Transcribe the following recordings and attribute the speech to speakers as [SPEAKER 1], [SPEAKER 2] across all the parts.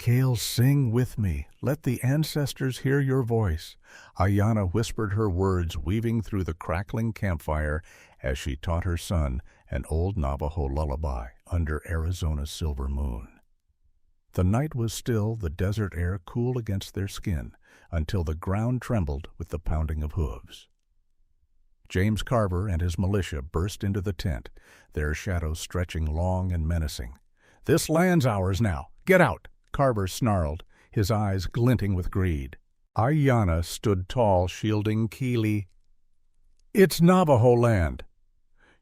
[SPEAKER 1] Kale, sing with me. Let the ancestors hear your voice. Aiyana whispered her words, weaving through the crackling campfire as she taught her son an old Navajo lullaby under Arizona's silver moon. The night was still, the desert air cool against their skin, until the ground trembled with the pounding of hooves. James Carver and his militia burst into the tent, their shadows stretching long and menacing. "This land's ours now. Get out!" Carver snarled, his eyes glinting with greed. Aiyana stood tall, shielding Kele. "It's Navajo land!"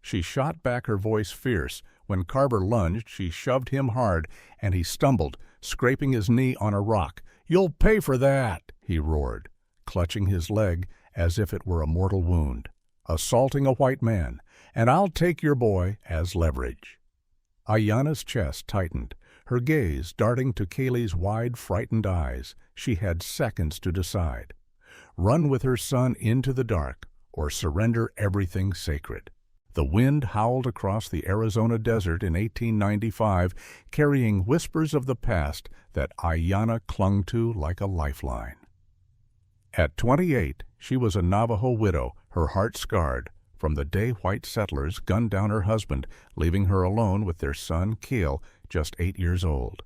[SPEAKER 1] She shot back, her voice fierce. When Carver lunged, she shoved him hard, and he stumbled, scraping his knee on a rock. "You'll pay for that!" he roared, clutching his leg as if it were a mortal wound. "Assaulting a white man, and I'll take your boy as leverage." Aiyana's chest tightened, her gaze darting to Kele's wide, frightened eyes. She had seconds to decide. Run with her son into the dark, or surrender everything sacred. The wind howled across the Arizona desert in 1895, carrying whispers of the past that Aiyana clung to like a lifeline. At 28, she was a Navajo widow, her heart scarred from the day white settlers gunned down her husband, leaving her alone with their son Kele, just 8 years old.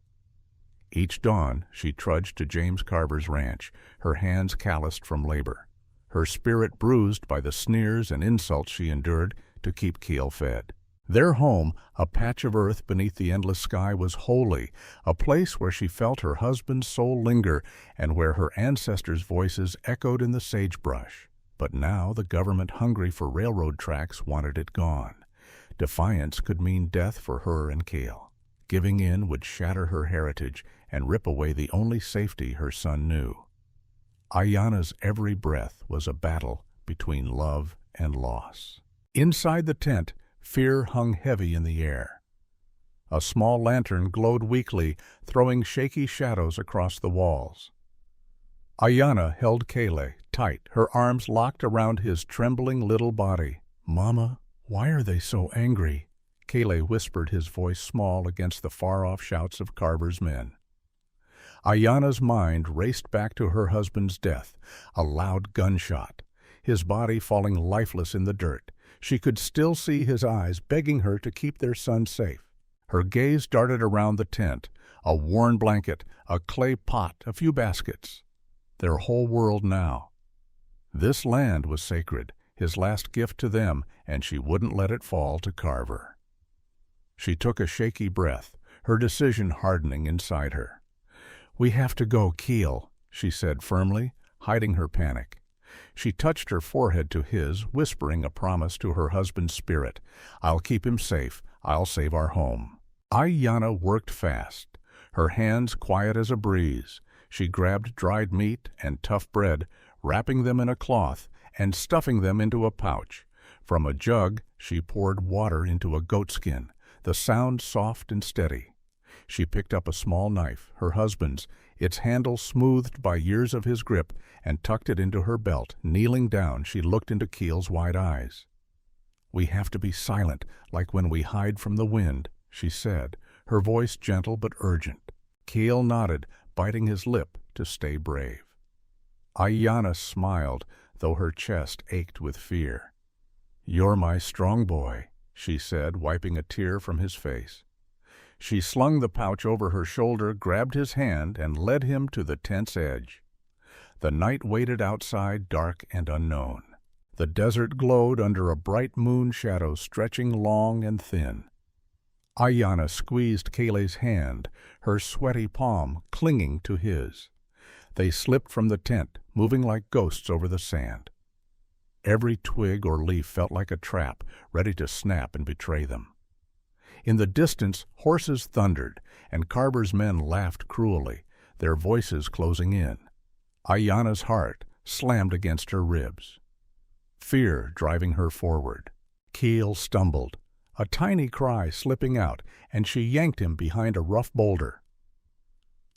[SPEAKER 1] Each dawn, she trudged to James Carver's ranch, her hands calloused from labor, her spirit bruised by the sneers and insults she endured to keep Kele fed. Their home, a patch of earth beneath the endless sky, was holy, a place where she felt her husband's soul linger and where her ancestors' voices echoed in the sagebrush. But now the government, hungry for railroad tracks, wanted it gone. Defiance could mean death for her and Kele. Giving in would shatter her heritage and rip away the only safety her son knew. Aiyana's every breath was a battle between love and loss. Inside the tent, fear hung heavy in the air. A small lantern glowed weakly, throwing shaky shadows across the walls. Aiyana held Kele tight, her arms locked around his trembling little body. "Mama, why are they so angry?" Kele whispered, his voice small against the far-off shouts of Carver's men. Aiyana's mind raced back to her husband's death, a loud gunshot, his body falling lifeless in the dirt. She could still see his eyes begging her to keep their son safe. Her gaze darted around the tent, a worn blanket, a clay pot, a few baskets. Their whole world now. This land was sacred, his last gift to them, and she wouldn't let it fall to Carver. She took a shaky breath, her decision hardening inside her. "We have to go, Kele," she said firmly, hiding her panic. She touched her forehead to his, whispering a promise to her husband's spirit. "I'll keep him safe. I'll save our home." Aiyana worked fast, her hands quiet as a breeze. She grabbed dried meat and tough bread, wrapping them in a cloth and stuffing them into a pouch. From a jug, she poured water into a goatskin, the sound soft and steady. She picked up a small knife, her husband's, its handle smoothed by years of his grip, and tucked it into her belt. Kneeling down, she looked into Kele's wide eyes. "We have to be silent, like when we hide from the wind," she said, her voice gentle but urgent. Kele nodded, biting his lip to stay brave. Aiyana smiled, though her chest ached with fear. "You're my strong boy," she said, wiping a tear from his face. She slung the pouch over her shoulder, grabbed his hand, and led him to the tent's edge. The night waited outside, dark and unknown. The desert glowed under a bright moon shadow stretching long and thin. Aiyana squeezed Kele's hand, her sweaty palm clinging to his. They slipped from the tent, moving like ghosts over the sand. Every twig or leaf felt like a trap, ready to snap and betray them. In the distance, horses thundered, and Carver's men laughed cruelly, their voices closing in. Aiyana's heart slammed against her ribs, fear driving her forward. Kele stumbled, a tiny cry slipping out, and she yanked him behind a rough boulder.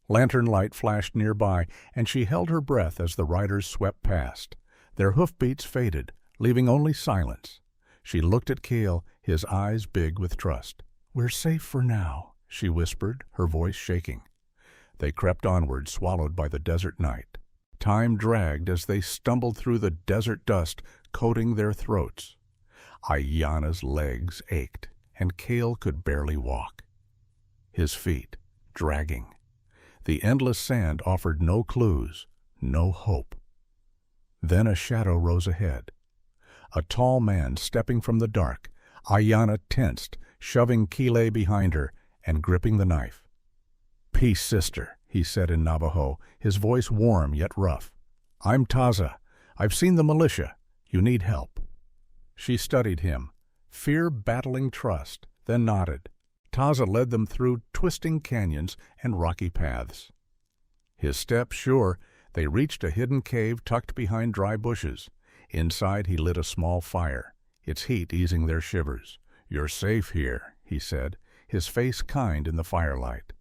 [SPEAKER 1] Lantern light flashed nearby, and she held her breath as the riders swept past. Their hoofbeats faded, leaving only silence. She looked at Kele, his eyes big with trust. "We're safe for now," she whispered, her voice shaking. They crept onward, swallowed by the desert night. Time dragged as they stumbled through the desert dust, coating their throats. Aiyana's legs ached, and Kele could barely walk. His feet dragging. The endless sand offered no clues, no hope. Then a shadow rose ahead. A tall man stepping from the dark. Aiyana tensed, shoving Kele behind her and gripping the knife. "Peace, sister," he said in Navajo, his voice warm yet rough. "I'm Taza. I've seen the militia. You need help." She studied him, fear battling trust, then nodded. Taza led them through twisting canyons and rocky paths. His steps sure, they reached a hidden cave tucked behind dry bushes. Inside he lit a small fire, its heat easing their shivers. "You're safe here," he said, his face kind in the firelight.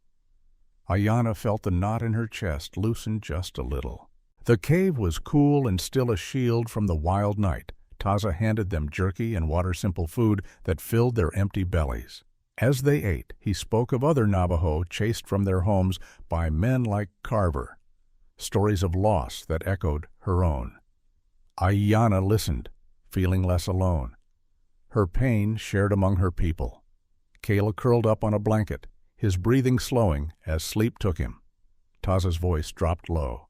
[SPEAKER 1] Aiyana felt the knot in her chest loosen just a little. The cave was cool and still a shield from the wild night. Taza handed them jerky and water-simple food that filled their empty bellies. As they ate, he spoke of other Navajo chased from their homes by men like Carver, stories of loss that echoed her own. Aiyana listened, feeling less alone. Her pain shared among her people. Kele curled up on a blanket, his breathing slowing as sleep took him. Taza's voice dropped low.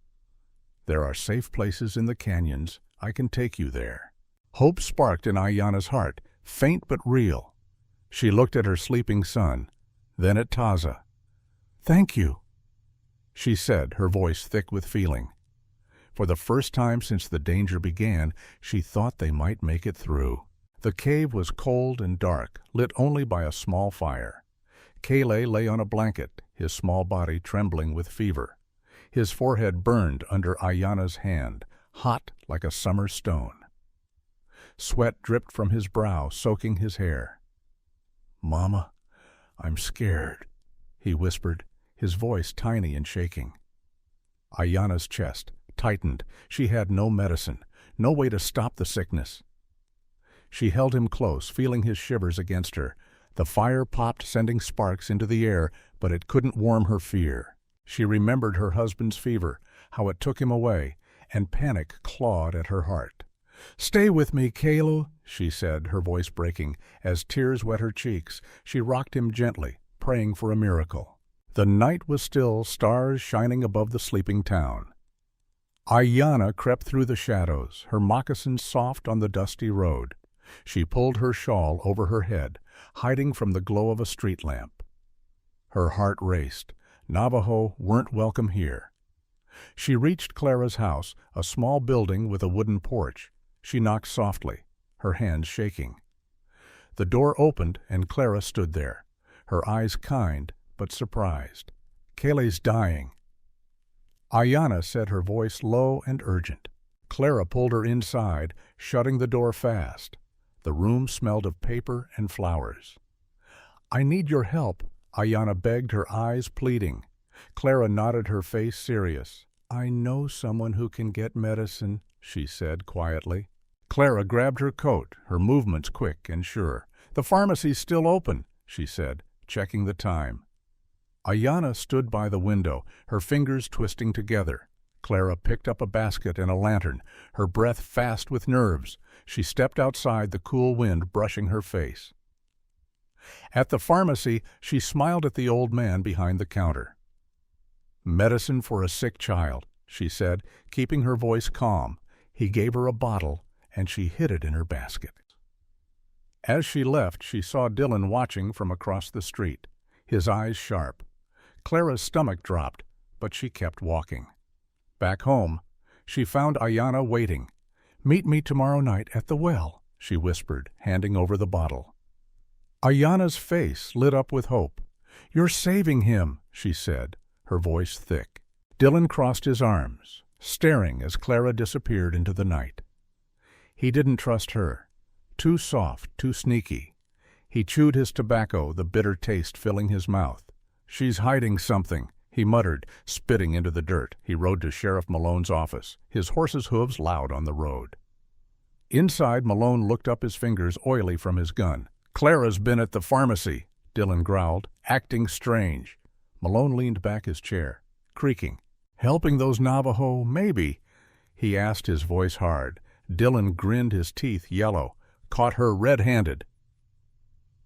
[SPEAKER 1] "There are safe places in the canyons. I can take you there." Hope sparked in Aiyana's heart, faint but real. She looked at her sleeping son, then at Taza. "Thank you," she said, her voice thick with feeling. For the first time since the danger began, she thought they might make it through. The cave was cold and dark, lit only by a small fire. Kele lay on a blanket, his small body trembling with fever. His forehead burned under Aiyana's hand, hot like a summer stone. Sweat dripped from his brow, soaking his hair. "Mama, I'm scared," he whispered, his voice tiny and shaking. Aiyana's chest tightened. She had no medicine, no way to stop the sickness. She held him close, feeling his shivers against her. The fire popped, sending sparks into the air, but it couldn't warm her fear. She remembered her husband's fever, how it took him away, and panic clawed at her heart. "Stay with me, Kele," she said, her voice breaking. As tears wet her cheeks, she rocked him gently, praying for a miracle. The night was still, stars shining above the sleeping town. Aiyana crept through the shadows, her moccasins soft on the dusty road. She pulled her shawl over her head, hiding from the glow of a street lamp. Her heart raced. Navajo weren't welcome here. She reached Clara's house, a small building with a wooden porch. She knocked softly, her hands shaking. The door opened and Clara stood there, her eyes kind but surprised. "Kele's dying." Aiyana said, her voice low and urgent. Clara pulled her inside, shutting the door fast. The room smelled of paper and flowers. "I need your help," Aiyana begged, her eyes pleading. Clara nodded, her face serious. "I know someone who can get medicine," she said quietly. Clara grabbed her coat, her movements quick and sure. "The pharmacy's still open," she said, checking the time. Aiyana stood by the window, her fingers twisting together. Clara picked up a basket and a lantern, her breath fast with nerves. She stepped outside, the cool wind brushing her face. At the pharmacy, she smiled at the old man behind the counter. "Medicine for a sick child," she said, keeping her voice calm. He gave her a bottle, and she hid it in her basket. As she left, she saw Dylan watching from across the street, his eyes sharp. Clara's stomach dropped, but she kept walking. Back home, she found Aiyana waiting. "Meet me tomorrow night at the well," she whispered, handing over the bottle. Aiyana's face lit up with hope. "You're saving him," she said, her voice thick. Dylan crossed his arms, staring as Clara disappeared into the night. He didn't trust her. Too soft, too sneaky. He chewed his tobacco, the bitter taste filling his mouth. "She's hiding something," he muttered, spitting into the dirt. He rode to Sheriff Malone's office, his horse's hooves loud on the road. Inside, Malone looked up, his fingers oily from his gun. "Clara's been at the pharmacy," Dylan growled, acting strange. Malone leaned back his chair. creaking. "Helping those Navajo, maybe," he asked, his voice hard. Dillon grinned, his teeth yellow. "Caught her red-handed."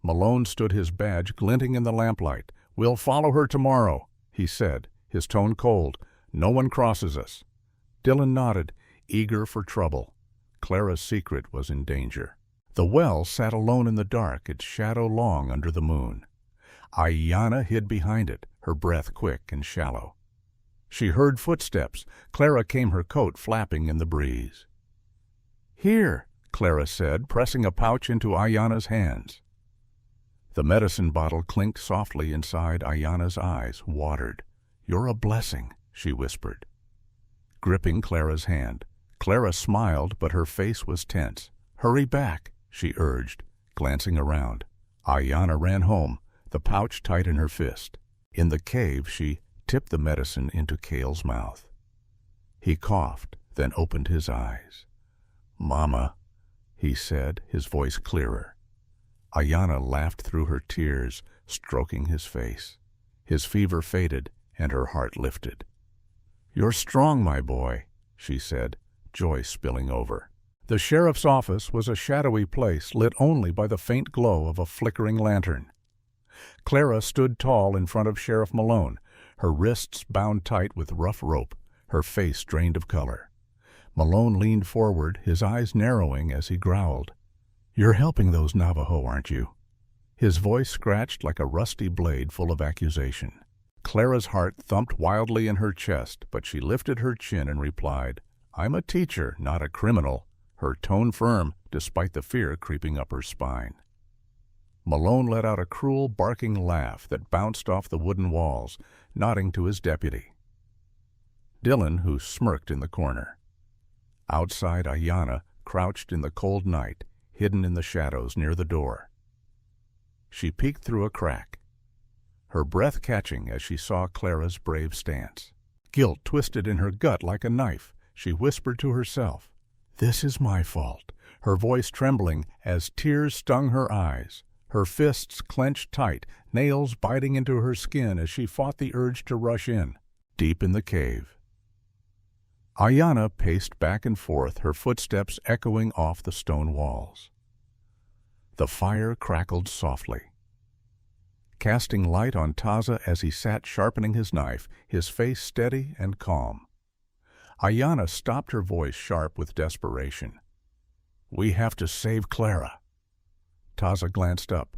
[SPEAKER 1] Malone stood, his badge glinting in the lamplight. "We'll follow her tomorrow," he said, his tone cold. "No one crosses us." Dillon nodded, eager for trouble. Clara's secret was in danger. The well sat alone in the dark, its shadow long under the moon. Aiyana hid behind it, her breath quick and shallow. She heard footsteps. Clara came, her coat flapping in the breeze. "Here," Clara said, pressing a pouch into Aiyana's hands. The medicine bottle clinked softly inside. Aiyana's eyes watered. "You're a blessing," she whispered, gripping Clara's hand. Clara smiled, but her face was tense. "Hurry back," she urged, glancing around. Aiyana ran home, the pouch tight in her fist. In the cave, she tipped the medicine into Kale's mouth. He coughed, then opened his eyes. "Mama," he said, his voice clearer. Aiyana laughed through her tears, stroking his face. His fever faded, and her heart lifted. "You're strong, my boy," she said, joy spilling over. The sheriff's office was a shadowy place, lit only by the faint glow of a flickering lantern. Clara stood tall in front of Sheriff Malone, her wrists bound tight with rough rope, her face drained of color. Malone leaned forward, his eyes narrowing as he growled, "You're helping those Navajo, aren't you?" His voice scratched like a rusty blade full of accusation. Clara's heart thumped wildly in her chest, but she lifted her chin and replied, "I'm a teacher, not a criminal," her tone firm, despite the fear creeping up her spine. Malone let out a cruel, barking laugh that bounced off the wooden walls, nodding to his deputy. Dillon, who smirked in the corner. Outside, Aiyana crouched in the cold night, hidden in the shadows near the door. She peeked through a crack, her breath catching as she saw Clara's brave stance. Guilt twisted in her gut like a knife. She whispered to herself, "This is my fault," her voice trembling as tears stung her eyes. Her fists clenched tight, nails biting into her skin as she fought the urge to rush in. Deep in the cave, Aiyana paced back and forth, her footsteps echoing off the stone walls. The fire crackled softly, casting light on Taza as he sat sharpening his knife, his face steady and calm. Aiyana stopped, her voice sharp with desperation. "We have to save Clara." Taza glanced up,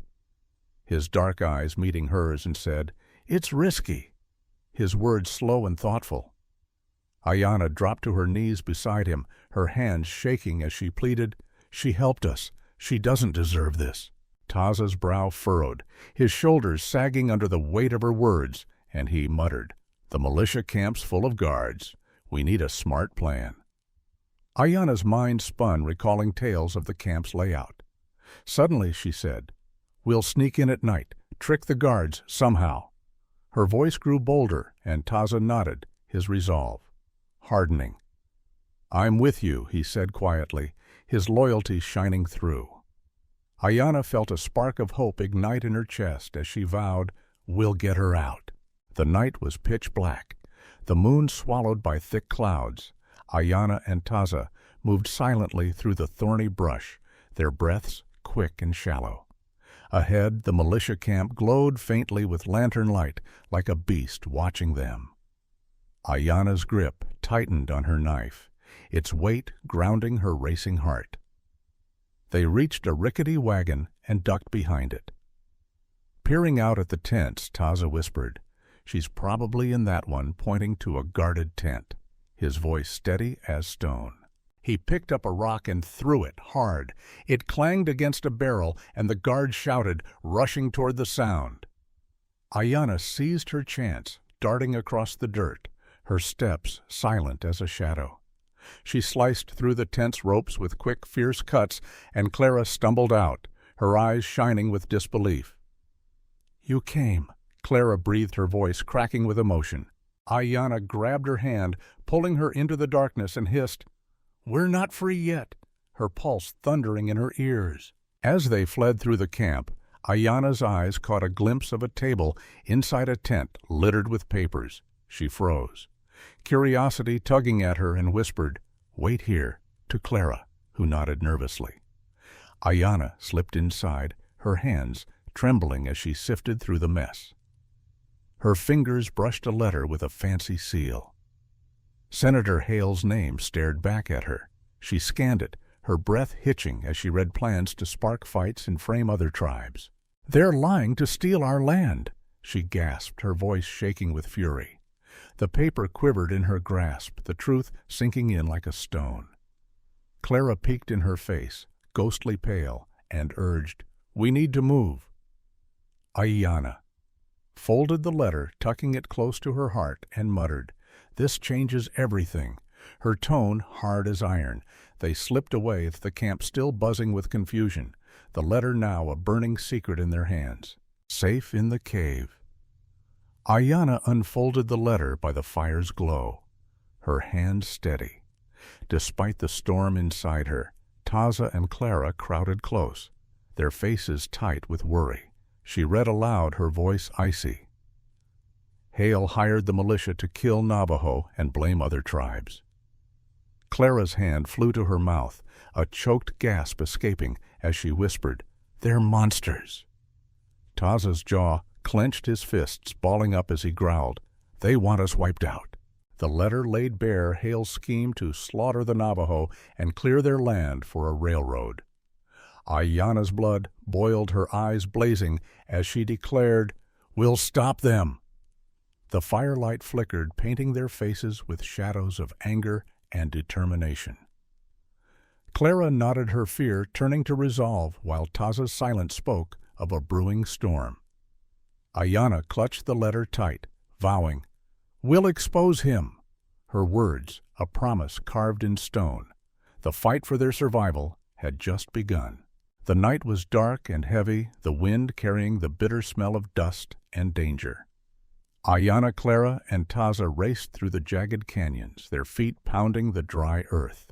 [SPEAKER 1] his dark eyes meeting hers, and said, "It's risky," his words slow and thoughtful. Aiyana dropped to her knees beside him, her hands shaking as she pleaded, "She helped us. She doesn't deserve this." Taza's brow furrowed, his shoulders sagging under the weight of her words, and he muttered, "The militia camp's full of guards. We need a smart plan." Aiyana's mind spun, recalling tales of the camp's layout. Suddenly she said, "We'll sneak in at night, trick the guards somehow." Her voice grew bolder, and Taza nodded, his resolve hardening. "I'm with you," he said quietly, his loyalty shining through. Aiyana felt a spark of hope ignite in her chest as she vowed, "We'll get her out." The night was pitch black, the moon swallowed by thick clouds. Aiyana and Taza moved silently through the thorny brush, their breaths quick and shallow. Ahead, the militia camp glowed faintly with lantern light, like a beast watching them. Aiyana's grip tightened on her knife, its weight grounding her racing heart. They reached a rickety wagon and ducked behind it. Peering out at the tents, Taza whispered, "She's probably in that one," pointing to a guarded tent, his voice steady as stone. He picked up a rock and threw it hard. It clanged against a barrel, and the guard shouted, rushing toward the sound. Aiyana seized her chance, darting across the dirt, her steps silent as a shadow. She sliced through the tent's ropes with quick, fierce cuts, and Clara stumbled out, her eyes shining with disbelief. "You came," Clara breathed, her voice cracking with emotion. Aiyana grabbed her hand, pulling her into the darkness, and hissed, "We're not free yet," her pulse thundering in her ears. As they fled through the camp, Aiyana's eyes caught a glimpse of a table inside a tent littered with papers. She froze, curiosity tugging at her, and whispered, "Wait here," to Clara, who nodded nervously. Aiyana slipped inside, her hands trembling as she sifted through the mess. Her fingers brushed a letter with a fancy seal. Senator Hale's name stared back at her. She scanned it, her breath hitching as she read plans to spark fights and frame other tribes. "They're lying to steal our land," she gasped, her voice shaking with fury. The paper quivered in her grasp, the truth sinking in like a stone. Clara peeked in her face, ghostly pale, and urged, "We need to move." Aiyana folded the letter, tucking it close to her heart, and muttered, "This changes everything." Her tone hard as iron. They slipped away, the camp still buzzing with confusion, the letter now a burning secret in their hands. Safe in the cave. Aiyana unfolded the letter by the fire's glow, her hand steady. Despite the storm inside her, Taza and Clara crowded close, their faces tight with worry. She read aloud, her voice icy. Hale hired the militia to kill Navajo and blame other tribes. Clara's hand flew to her mouth, a choked gasp escaping as she whispered, "They're monsters." Taza's jaw clenched, his fists balling up as he growled, "They want us wiped out." The letter laid bare Hale's scheme to slaughter the Navajo and clear their land for a railroad. Aiyana's blood boiled, her eyes blazing as she declared, "We'll stop them." The firelight flickered, painting their faces with shadows of anger and determination. Clara nodded her fear, turning to resolve, while Taza's silence spoke of a brewing storm. Aiyana clutched the letter tight, vowing, "We'll expose him." Her words, a promise carved in stone. The fight for their survival had just begun. The night was dark and heavy, the wind carrying the bitter smell of dust and danger. Aiyana, Clara, and Taza raced through the jagged canyons, their feet pounding the dry earth.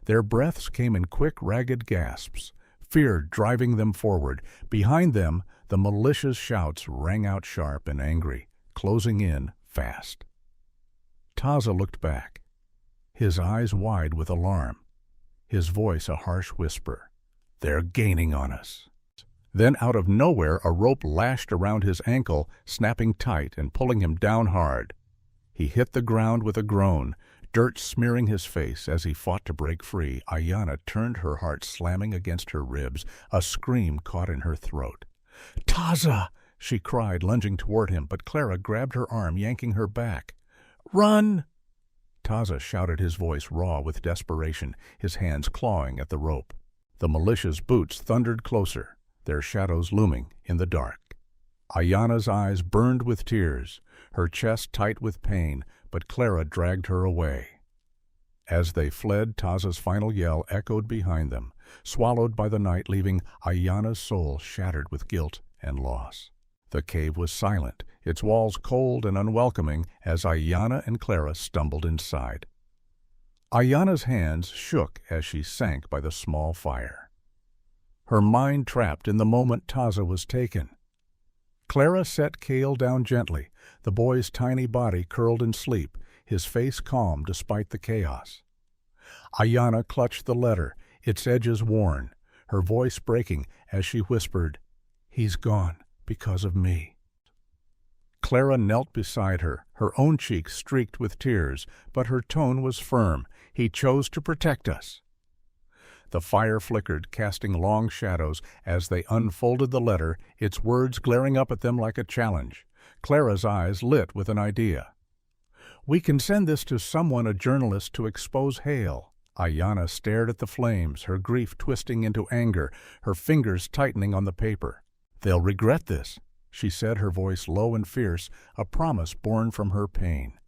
[SPEAKER 1] Their breaths came in quick, ragged gasps, fear driving them forward. Behind them, the militia's shouts rang out sharp and angry, closing in fast. Taza looked back, his eyes wide with alarm, his voice a harsh whisper, "They're gaining on us." Then out of nowhere a rope lashed around his ankle, snapping tight and pulling him down hard. He hit the ground with a groan, dirt smearing his face as he fought to break free. Aiyana turned, her heart slamming against her ribs, a scream caught in her throat. "Taza!" she cried, lunging toward him, but Clara grabbed her arm, yanking her back. "Run!" Taza shouted, his voice raw with desperation, his hands clawing at the rope. The militia's boots thundered closer, their shadows looming in the dark. Aiyana's eyes burned with tears, her chest tight with pain, but Clara dragged her away. As they fled, Taza's final yell echoed behind them, swallowed by the night, leaving Aiyana's soul shattered with guilt and loss. The cave was silent, its walls cold and unwelcoming as Aiyana and Clara stumbled inside. Aiyana's hands shook as she sank by the small fire, her mind trapped in the moment Taza was taken. Clara set Kale down gently, the boy's tiny body curled in sleep, his face calm despite the chaos. Aiyana clutched the letter, its edges worn, her voice breaking as she whispered, "He's gone because of me." Clara knelt beside her, her own cheeks streaked with tears, but her tone was firm. "He chose to protect us." The fire flickered, casting long shadows as they unfolded the letter, its words glaring up at them like a challenge. Clara's eyes lit with an idea. "We can send this to someone, a journalist, to expose Hale." Aiyana stared at the flames, her grief twisting into anger, her fingers tightening on the paper. "They'll regret this," she said, her voice low and fierce, a promise born from her pain.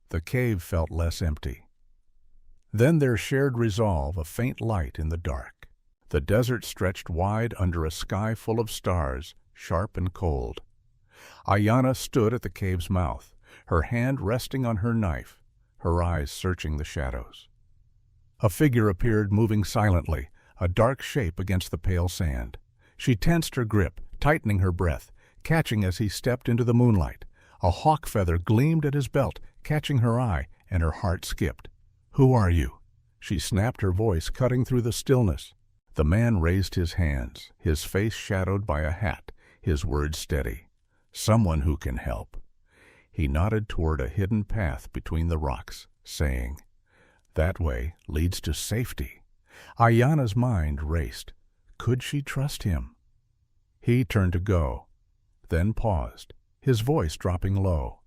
[SPEAKER 1] The cave felt less empty. Then their shared resolve, a faint light in the dark. The desert stretched wide under a sky full of stars, sharp and cold. Aiyana stood at the cave's mouth, her hand resting on her knife, her eyes searching the shadows. A figure appeared, moving silently, a dark shape against the pale sand. She tensed her grip, tightening her breath, catching as he stepped into the moonlight, A hawk feather gleamed at his belt, catching her eye, and her heart skipped. "Who are you?" She snapped, her voice cutting through the stillness. The man raised his hands, his face shadowed by a hat, his words steady. "Someone who can help." He nodded toward a hidden path between the rocks, saying, "That way leads to safety." Aiyana's mind raced. Could she trust him? He turned to go, then paused, his voice dropping low.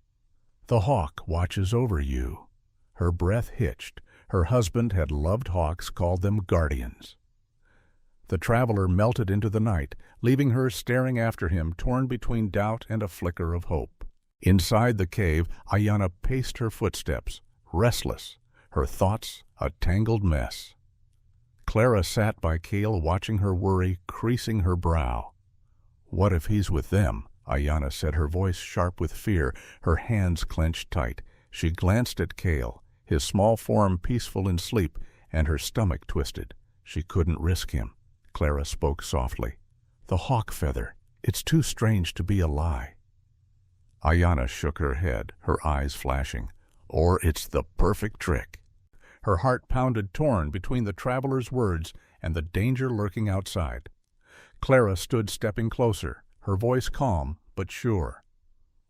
[SPEAKER 1] "The hawk watches over you." Her breath hitched. Her husband had loved hawks, called them guardians. The traveler melted into the night, leaving her staring after him, torn between doubt and a flicker of hope. Inside the cave, Aiyana paced her footsteps, restless, her thoughts a tangled mess. Clara sat by Kele, watching her worry creasing her brow. "What if he's with them?" Aiyana said, her voice sharp with fear, her hands clenched tight. She glanced at Kele, his small form peaceful in sleep, and her stomach twisted. She couldn't risk him. Clara spoke softly. "The hawk feather, it's too strange to be a lie." Aiyana shook her head, her eyes flashing. "Or it's the perfect trick." Her heart pounded, torn between the traveler's words and the danger lurking outside. Clara stood stepping closer, her voice calm but sure.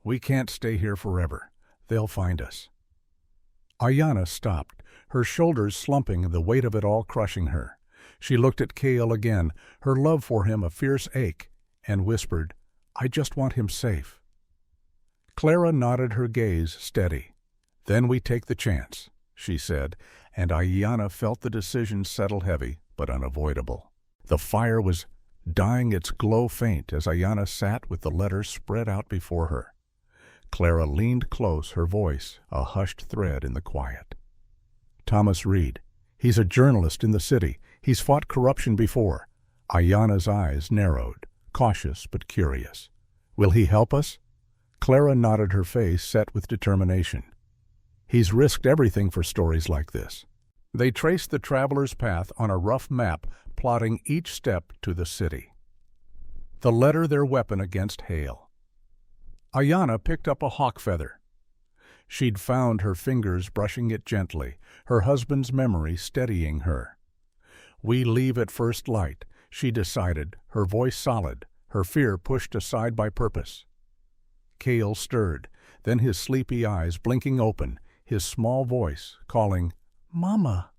[SPEAKER 1] "We can't stay here forever. They'll find us." Aiyana stopped, her shoulders slumping, the weight of it all crushing her. She looked at Kele again, her love for him a fierce ache, and whispered, "I just want him safe." Clara nodded, her gaze steady. "Then we take the chance," she said, and Aiyana felt the decision settle heavy but unavoidable. The fire was dying, its glow faint, as Aiyana sat with the letter spread out before her. Clara leaned close, her voice a hushed thread in the quiet. "Thomas Reed. He's a journalist in the city. He's fought corruption before." Aiyana's eyes narrowed, cautious but curious. "Will he help us?" Clara nodded, her face set with determination. "He's risked everything for stories like this." They traced the traveler's path on a rough map, plotting each step to the city. The letter their weapon against Hale. Aiyana picked up a hawk feather. She'd found, her fingers brushing it gently, her husband's memory steadying her. "We leave at first light," she decided, her voice solid, her fear pushed aside by purpose. Kele stirred, then his sleepy eyes blinking open, his small voice calling, "Mama."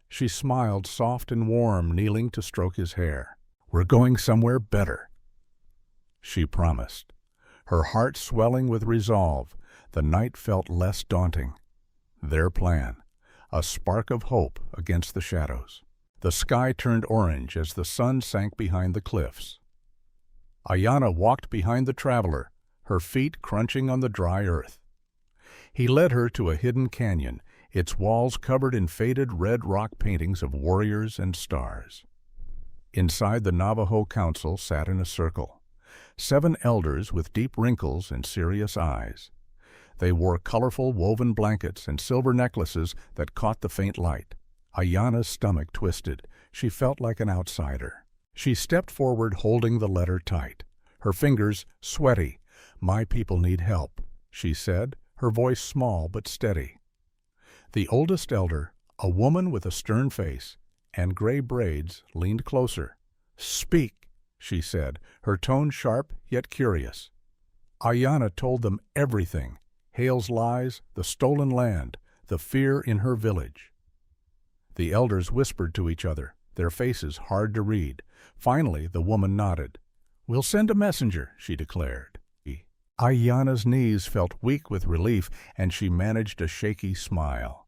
[SPEAKER 1] She smiled, soft and warm, kneeling to stroke his hair. "We're going somewhere better," she promised. Her heart swelling with resolve, the night felt less daunting. Their plan, a spark of hope against the shadows. The sky turned orange as the sun sank behind the cliffs. Aiyana walked behind the traveler, her feet crunching on the dry earth. He led her to a hidden canyon, its walls covered in faded red rock paintings of warriors and stars. Inside, the Navajo council sat in a circle. 7 elders with deep wrinkles and serious eyes. They wore colorful woven blankets and silver necklaces that caught the faint light. Aiyana's stomach twisted. She felt like an outsider. She stepped forward, holding the letter tight, her fingers sweaty. "My people need help," she said, her voice small but steady. The oldest elder, a woman with a stern face and gray braids, leaned closer. "Speak," she said, her tone sharp yet curious. Aiyana told them everything: Hale's lies, the stolen land, the fear in her village. The elders whispered to each other, their faces hard to read. Finally, the woman nodded. "We'll send a messenger," she declared. Aiyana's knees felt weak with relief, and she managed a shaky smile.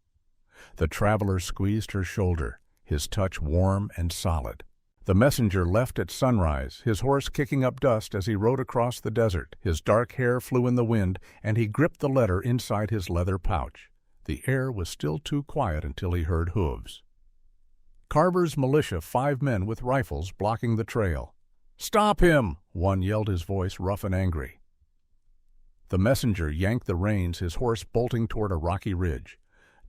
[SPEAKER 1] The traveler squeezed her shoulder, his touch warm and solid. The messenger left at sunrise, his horse kicking up dust as he rode across the desert. His dark hair flew in the wind, and he gripped the letter inside his leather pouch. The air was still too quiet until he heard hooves. Carver's militia, 5 men with rifles blocking the trail. "Stop him!" one yelled, his voice rough and angry. The messenger yanked the reins, his horse bolting toward a rocky ridge.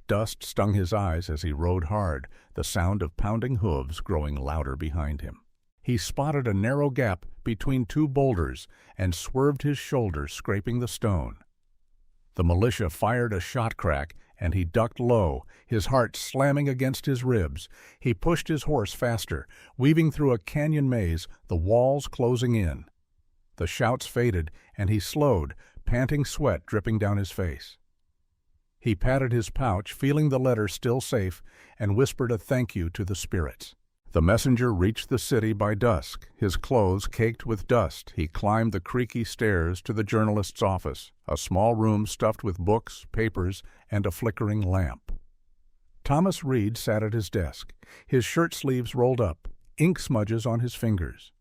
[SPEAKER 1] Dust stung his eyes as he rode hard, the sound of pounding hooves growing louder behind him. He spotted a narrow gap between two boulders and swerved his shoulder, scraping the stone. The militia fired a shot crack, and he ducked low, his heart slamming against his ribs. He pushed his horse faster, weaving through a canyon maze, the walls closing in. The shouts faded, and he slowed, panting, sweat dripping down his face. He patted his pouch, feeling the letter still safe, and whispered a thank you to the spirits. The messenger reached the city by dusk, his clothes caked with dust. He climbed the creaky stairs to the journalist's office, a small room stuffed with books, papers, and a flickering lamp. Thomas Reed sat at his desk, his shirt sleeves rolled up, ink smudges on his fingers.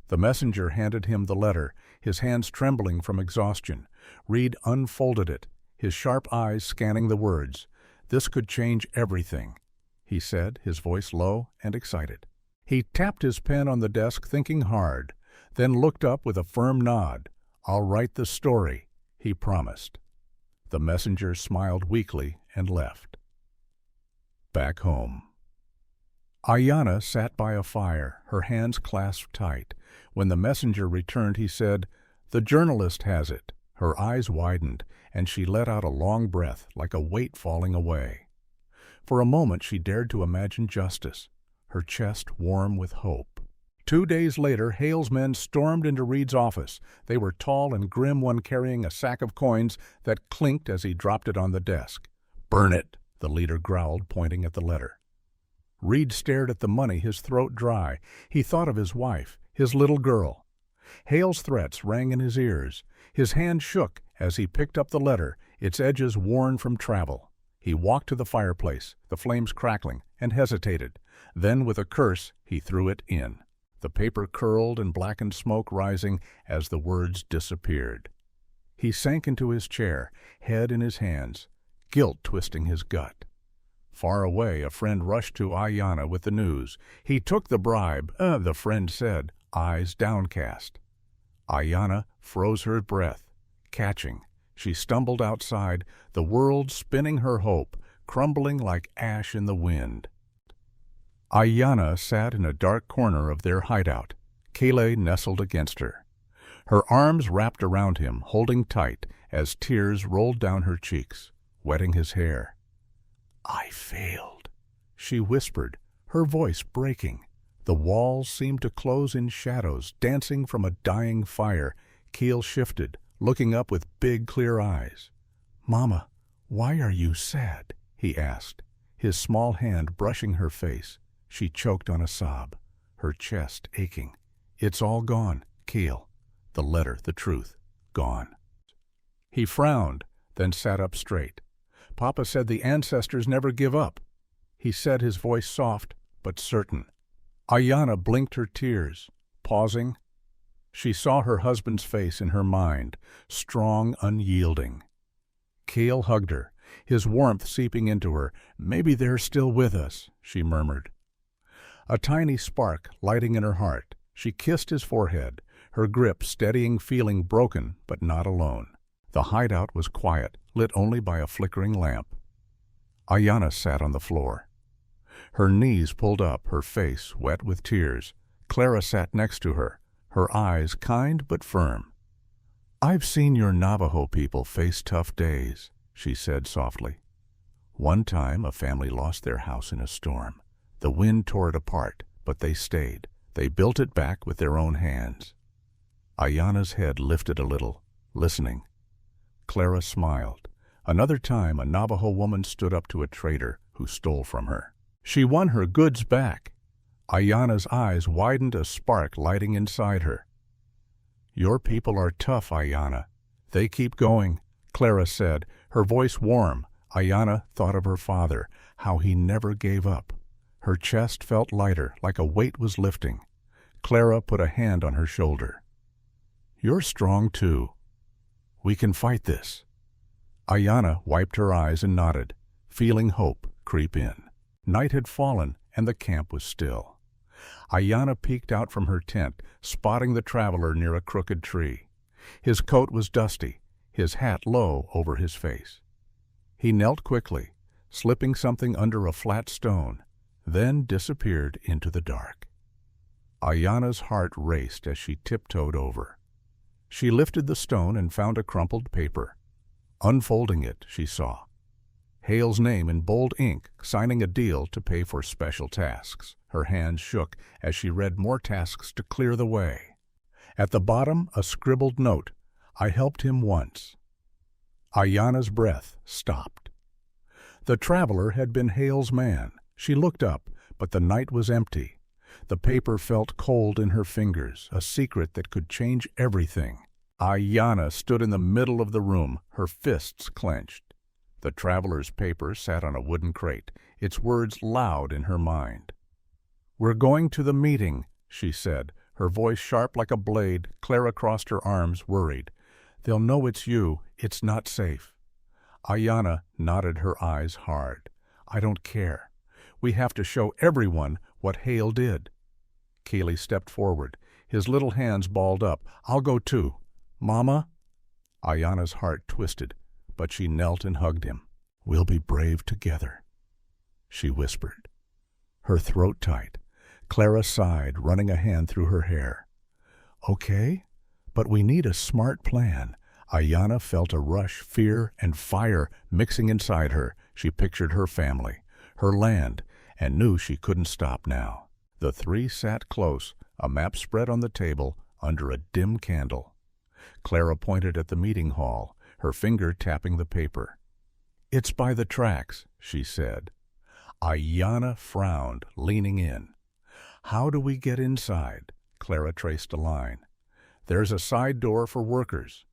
[SPEAKER 1] The messenger handed him the letter, his hands trembling from exhaustion. Reed unfolded it, his sharp eyes scanning the words. "This could change everything," he said, his voice low and excited. He tapped his pen on the desk, thinking hard, then looked up with a firm nod. "I'll write the story," he promised. The messenger smiled weakly and left. Back home. Aiyana sat by a fire, her hands clasped tight. When the messenger returned, he said, "The journalist has it." Her eyes widened, and she let out a long breath, like a weight falling away. For a moment she dared to imagine justice, her chest warm with hope. 2 days later, Hale's men stormed into Reed's office. They were tall and grim, one carrying a sack of coins that clinked as he dropped it on the desk. "Burn it," the leader growled, pointing at the letter. Reed stared at the money, his throat dry. He thought of his wife, his little girl. Hale's threats rang in his ears. His hand shook as he picked up the letter, its edges worn from travel. He walked to the fireplace, the flames crackling, and hesitated. Then, with a curse, he threw it in. The paper curled and blackened smoke rising as the words disappeared. He sank into his chair, head in his hands, guilt twisting his gut. Far away, a friend rushed to Aiyana with the news. "He took the bribe," the friend said, eyes downcast. Aiyana froze her breath, catching. She stumbled outside, the world spinning her hope, crumbling like ash in the wind. Aiyana sat in a dark corner of their hideout. Kele nestled against her. Her arms wrapped around him, holding tight as tears rolled down her cheeks, wetting his hair. "I failed," she whispered, her voice breaking. The walls seemed to close in shadows, dancing from a dying fire. Kele shifted, looking up with big, clear eyes. "Mama, why are you sad?" he asked, his small hand brushing her face. She choked on a sob, her chest aching. "It's all gone, Kele. The letter, the truth, gone." He frowned, then sat up straight. "Papa said the ancestors never give up," he said, his voice soft but certain. Aiyana blinked her tears, pausing. She saw her husband's face in her mind, strong, unyielding. Kele hugged her, his warmth seeping into her. "Maybe they're still with us," she murmured. A tiny spark lighting in her heart, she kissed his forehead, her grip steadying, feeling broken but not alone. The hideout was quiet, lit only by a flickering lamp. Aiyana sat on the floor. Her knees pulled up, her face wet with tears. Clara sat next to her, her eyes kind but firm. "I've seen your Navajo people face tough days," she said softly. "One time a family lost their house in a storm. The wind tore it apart, but they stayed. They built it back with their own hands." Aiyana's head lifted a little, listening. Clara smiled. Another time a Navajo woman stood up to a trader who stole from her. She won her goods back. Aiyana's eyes widened, a spark lighting inside her. "Your people are tough, Aiyana. They keep going," Clara said, her voice warm. Aiyana thought of her father, how he never gave up. Her chest felt lighter, like a weight was lifting. Clara put a hand on her shoulder. "You're strong too. We can fight this." Aiyana wiped her eyes and nodded, feeling hope creep in. Night had fallen, and the camp was still. Aiyana peeked out from her tent, spotting the traveler near a crooked tree. His coat was dusty, his hat low over his face. He knelt quickly, slipping something under a flat stone, then disappeared into the dark. Aiyana's heart raced as she tiptoed over. She lifted the stone and found a crumpled paper. Unfolding it, she saw Hale's name in bold ink, signing a deal to pay for special tasks. Her hands shook as she read more tasks to clear the way. At the bottom, a scribbled note. I helped him once. Aiyana's breath stopped. The traveler had been Hale's man. She looked up, but the night was empty. The paper felt cold in her fingers, a secret that could change everything. Aiyana stood in the middle of the room, her fists clenched. The traveler's paper sat on a wooden crate, its words loud in her mind. We're going to the meeting, she said, her voice sharp like a blade. Clara crossed her arms, worried. They'll know it's you. It's not safe. Aiyana nodded, her eyes hard. I don't care. We have to show everyone what Hale did. Kele stepped forward, his little hands balled up. I'll go too. Mama? Aiyana's heart twisted, but she knelt and hugged him. We'll be brave together, she whispered, her throat tight. Clara sighed, running a hand through her hair. Okay, but we need a smart plan. Aiyana felt a rush, fear and fire mixing inside her. She pictured her family, her land, and knew she couldn't stop now. The three sat close, a map spread on the table under a dim candle. Clara pointed at the meeting hall, her finger tapping the paper. It's by the tracks, she said. Aiyana frowned, leaning in. How do we get inside? Clara traced a line. There's a side door for workers.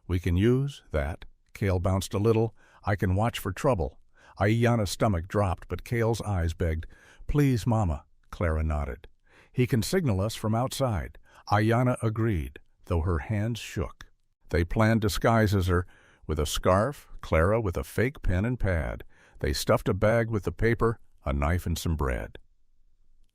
[SPEAKER 1] We can use that. Kale bounced a little. I can watch for trouble. Aiyana's stomach dropped, but Kale's eyes begged. Please, Mama. Clara nodded. He can signal us from outside. Aiyana agreed, though her hands shook. They planned disguises, her with a scarf, Clara with a fake pen and pad. They stuffed a bag with the paper, a knife and some bread.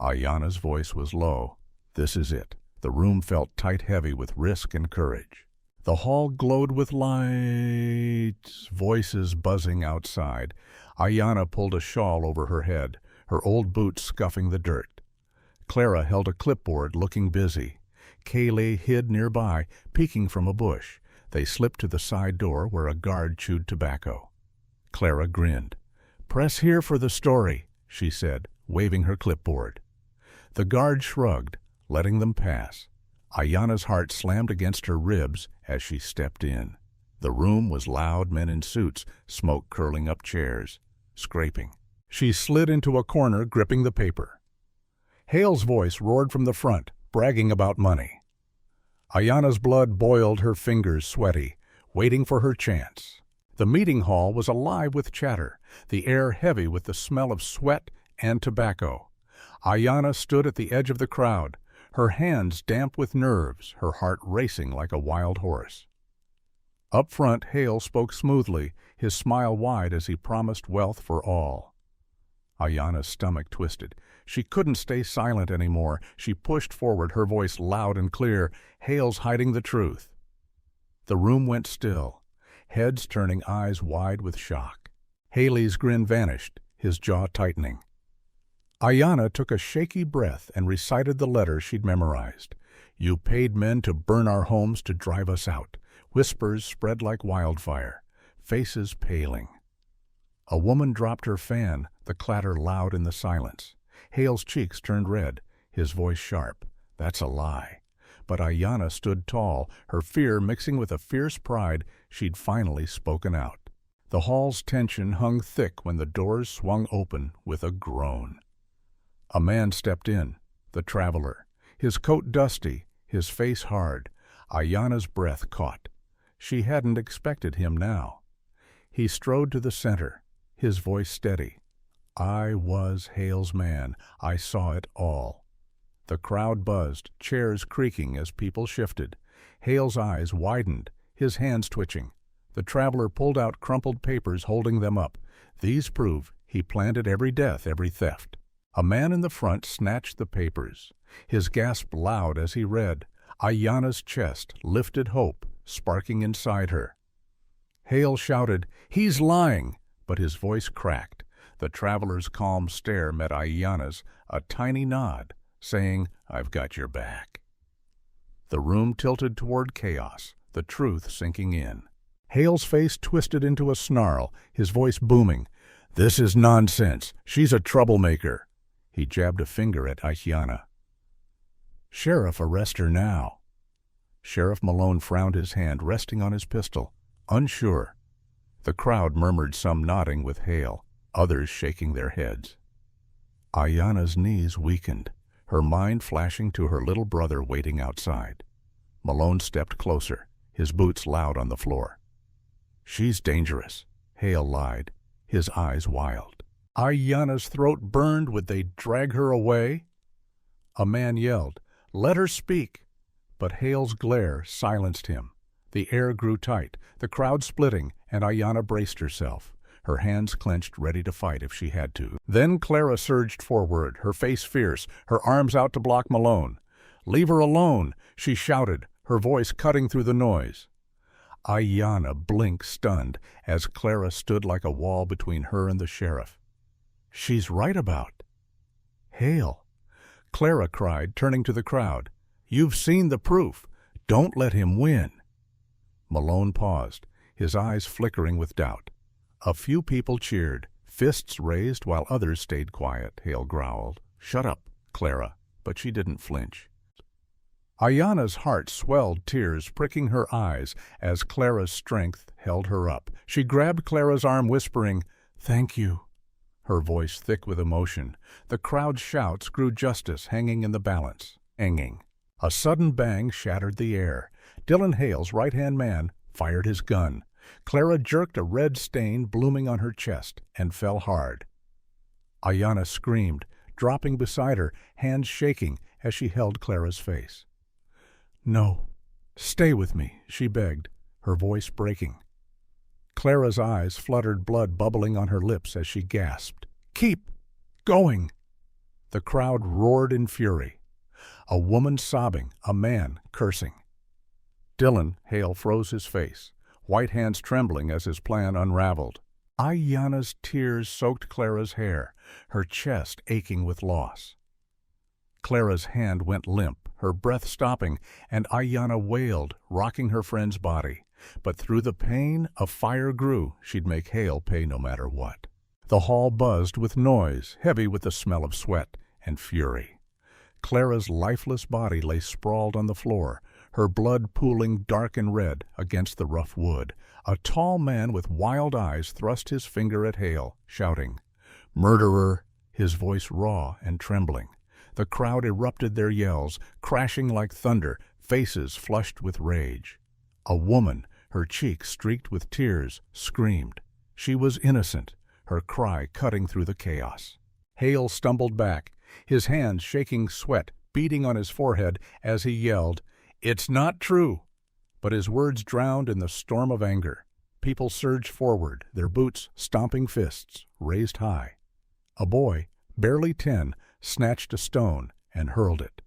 [SPEAKER 1] Aiyana's voice was low. This is it. The room felt tight-heavy with risk and courage. The hall glowed with lights, voices buzzing outside. Aiyana pulled a shawl over her head, her old boots scuffing the dirt. Clara held a clipboard, looking busy. Kele hid nearby, peeking from a bush. They slipped to the side door where a guard chewed tobacco. Clara grinned. Press here for the story, she said, waving her clipboard. The guard shrugged, letting them pass. Aiyana's heart slammed against her ribs as she stepped in. The room was loud, men in suits, smoke curling up chairs, scraping. She slid into a corner, gripping the paper. Hale's voice roared from the front, bragging about money. Aiyana's blood boiled, her fingers sweaty, waiting for her chance. The meeting hall was alive with chatter, the air heavy with the smell of sweat and tobacco. Aiyana stood at the edge of the crowd, her hands damp with nerves, her heart racing like a wild horse. Up front, Hale spoke smoothly, his smile wide as he promised wealth for all. Aiyana's stomach twisted. She couldn't stay silent anymore. She pushed forward, her voice loud and clear. Hale's hiding the truth. The room went still, heads turning, eyes wide with shock. Haley's grin vanished, his jaw tightening. Aiyana took a shaky breath and recited the letter she'd memorized. You paid men to burn our homes to drive us out. Whispers spread like wildfire, faces paling. A woman dropped her fan, the clatter loud in the silence. Hale's cheeks turned red, his voice sharp. That's a lie. But Aiyana stood tall, her fear mixing with a fierce pride. She'd finally spoken out. The hall's tension hung thick when the doors swung open with a groan. A man stepped in, the traveler, his coat dusty, his face hard. Aiyana's breath caught. She hadn't expected him now. He strode to the center, his voice steady. I was Hale's man. I saw it all. The crowd buzzed, chairs creaking as people shifted. Hale's eyes widened, his hands twitching. The traveler pulled out crumpled papers, holding them up. These prove he planted every death, every theft. A man in the front snatched the papers, his gasp loud as he read. Aiyana's chest lifted, hope sparking inside her. Hale shouted, He's lying! But his voice cracked. The traveler's calm stare met Aiyana's, a tiny nod, saying, "I've got your back." The room tilted toward chaos, the truth sinking in. Hale's face twisted into a snarl, his voice booming. "This is nonsense. She's a troublemaker." He jabbed a finger at Aiyana. "Sheriff, arrest her now." Sheriff Malone frowned, his hand resting on his pistol, unsure. The crowd murmured, some nodding with Hale, others shaking their heads. Aiyana's knees weakened, her mind flashing to her little brother waiting outside. Malone stepped closer, his boots loud on the floor. "She's dangerous," Hale lied, his eyes wild. Aiyana's throat burned. Would they drag her away? A man yelled, "Let her speak!" But Hale's glare silenced him. The air grew tight, the crowd splitting, and Aiyana braced herself, her hands clenched, ready to fight if she had to. Then Clara surged forward, her face fierce, her arms out to block Malone. "Leave her alone!" she shouted, her voice cutting through the noise. Aiyana blinked, stunned, as Clara stood like a wall between her and the sheriff. "She's right about Hale," Clara cried, turning to the crowd. "You've seen the proof. Don't let him win." Malone paused, his eyes flickering with doubt. A few people cheered, fists raised while others stayed quiet. Hale growled, "Shut up, Clara," but she didn't flinch. Aiyana's heart swelled, tears pricking her eyes as Clara's strength held her up. She grabbed Clara's arm, whispering, "Thank you," her voice thick with emotion. The crowd's shouts grew justice hanging in the balance. Hanging. A sudden bang shattered the air. Dylan Hale's right-hand man fired his gun. Clara jerked, a red stain blooming on her chest, and fell hard. Aiyana screamed, dropping beside her, hands shaking as she held Clara's face. "No, stay with me," she begged, her voice breaking. Clara's eyes fluttered, blood bubbling on her lips as she gasped, "Keep going!" The crowd roared in fury. A woman sobbing, a man cursing. Dylan Hale froze his face, white hands trembling as his plan unraveled. Aiyana's tears soaked Clara's hair, her chest aching with loss. Clara's hand went limp, her breath stopping, and Aiyana wailed, rocking her friend's body. But through the pain, a fire grew. She'd make Hale pay no matter what. The hall buzzed with noise, heavy with the smell of sweat and fury. Clara's lifeless body lay sprawled on the floor, her blood pooling dark and red against the rough wood. A tall man with wild eyes thrust his finger at Hale, shouting, "Murderer!" his voice raw and trembling. The crowd erupted their yells, crashing like thunder, faces flushed with rage. A woman, her cheeks streaked with tears, screamed. She was innocent, her cry cutting through the chaos. Hale stumbled back, his hands shaking, sweat beading on his forehead as he yelled, "It's not true!" But his words drowned in the storm of anger. People surged forward, their boots stomping fists raised high. A boy, barely 10, snatched a stone and hurled it.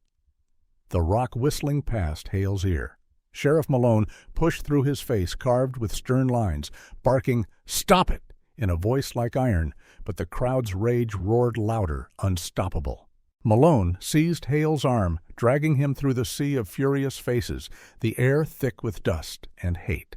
[SPEAKER 1] The rock whistling past Hale's ear. Sheriff Malone pushed through, his face carved with stern lines, barking, "Stop it!" in a voice like iron, but the crowd's rage roared louder, unstoppable. Malone seized Hale's arm, dragging him through the sea of furious faces, the air thick with dust and hate.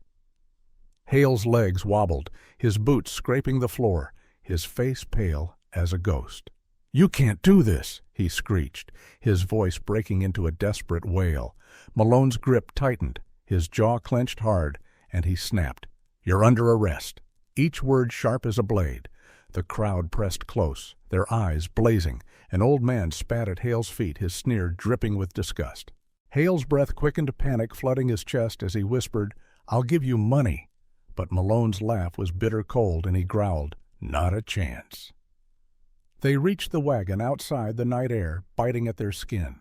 [SPEAKER 1] Hale's legs wobbled, his boots scraping the floor, his face pale as a ghost. "You can't do this," he screeched, his voice breaking into a desperate wail. Malone's grip tightened, his jaw clenched hard, and he snapped, "You're under arrest," each word sharp as a blade. The crowd pressed close, their eyes blazing. An old man spat at Hale's feet, his sneer dripping with disgust. Hale's breath quickened, panic flooding his chest as he whispered, "I'll give you money." But Malone's laugh was bitter cold, and he growled, "Not a chance." They reached the wagon outside, the night air biting at their skin.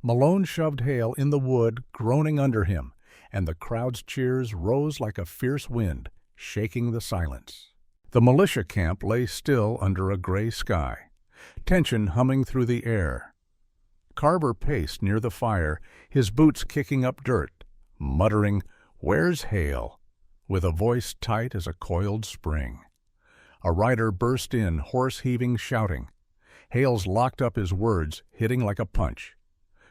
[SPEAKER 1] Malone shoved Hale in the wood, groaning under him, and the crowd's cheers rose like a fierce wind, shaking the silence. The militia camp lay still under a gray sky, tension humming through the air. Carver paced near the fire, his boots kicking up dirt, muttering, "Where's Hale?" with a voice tight as a coiled spring. A rider burst in, horse heaving, shouting. Hale's locked up his words, hitting like a punch.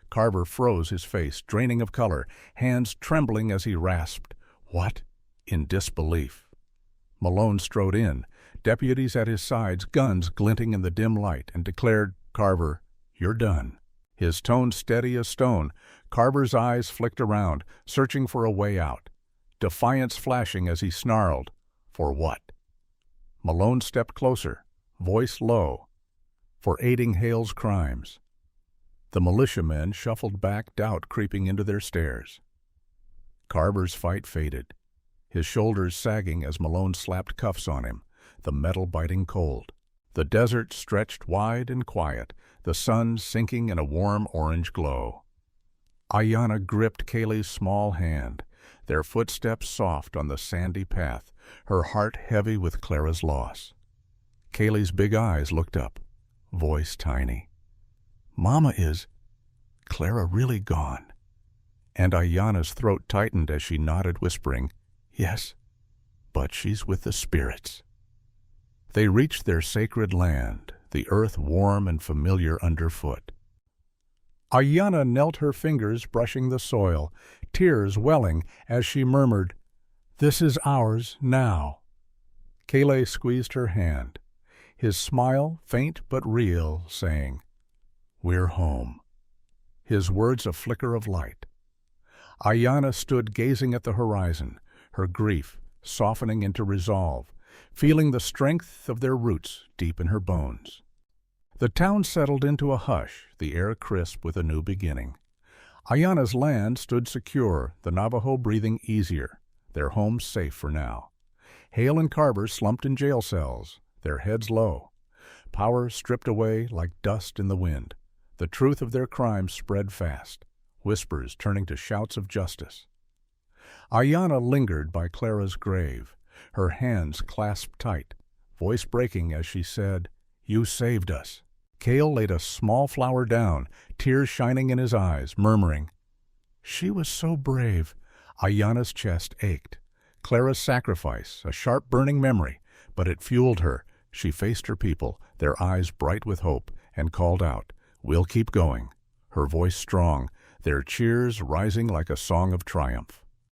[SPEAKER 1] Carver froze his face, draining of color, hands trembling as he rasped, "What?" in disbelief. Malone strode in, deputies at his sides, guns glinting in the dim light, and declared, "Carver, you're done." His tone steady as stone, Carver's eyes flicked around, searching for a way out. Defiance flashing as he snarled, "For what?" Malone stepped closer, voice low, "For aiding Hale's crimes." The militiamen shuffled back, doubt creeping into their stares. Carver's fight faded, his shoulders sagging as Malone slapped cuffs on him, the metal biting cold. The desert stretched wide and quiet, the sun sinking in a warm orange glow. Aiyana gripped Kele's small hand, their footsteps soft on the sandy path, her heart heavy with Clara's loss. Kele's big eyes looked up, voice tiny. "Mama is Clara really gone?" And Aiyana's throat tightened as she nodded, whispering, "Yes, but she's with the spirits." They reached their sacred land, the earth warm and familiar underfoot. Aiyana knelt, her fingers brushing the soil, tears welling as she murmured, "This is ours now." Kele squeezed her hand, his smile faint but real, saying, "We're home." His words a flicker of light. Aiyana stood gazing at the horizon, her grief softening into resolve, feeling the strength of their roots deep in her bones. The town settled into a hush, the air crisp with a new beginning. Aiyana's land stood secure, the Navajo breathing easier, their home safe for now. Hale and Carver slumped in jail cells, their heads low. Power stripped away like dust in the wind. The truth of their crimes spread fast, whispers turning to shouts of justice. Aiyana lingered by Clara's grave, her hands clasped tight, voice breaking as she said, "You saved us." Kale laid a small flower down, tears shining in his eyes, murmuring, "She was so brave." Aiyana's chest ached. Clara's sacrifice, a sharp burning memory, but it fueled her. She faced her people, their eyes bright with hope, and called out, "We'll keep going." Her voice strong, their cheers rising like a song of triumph.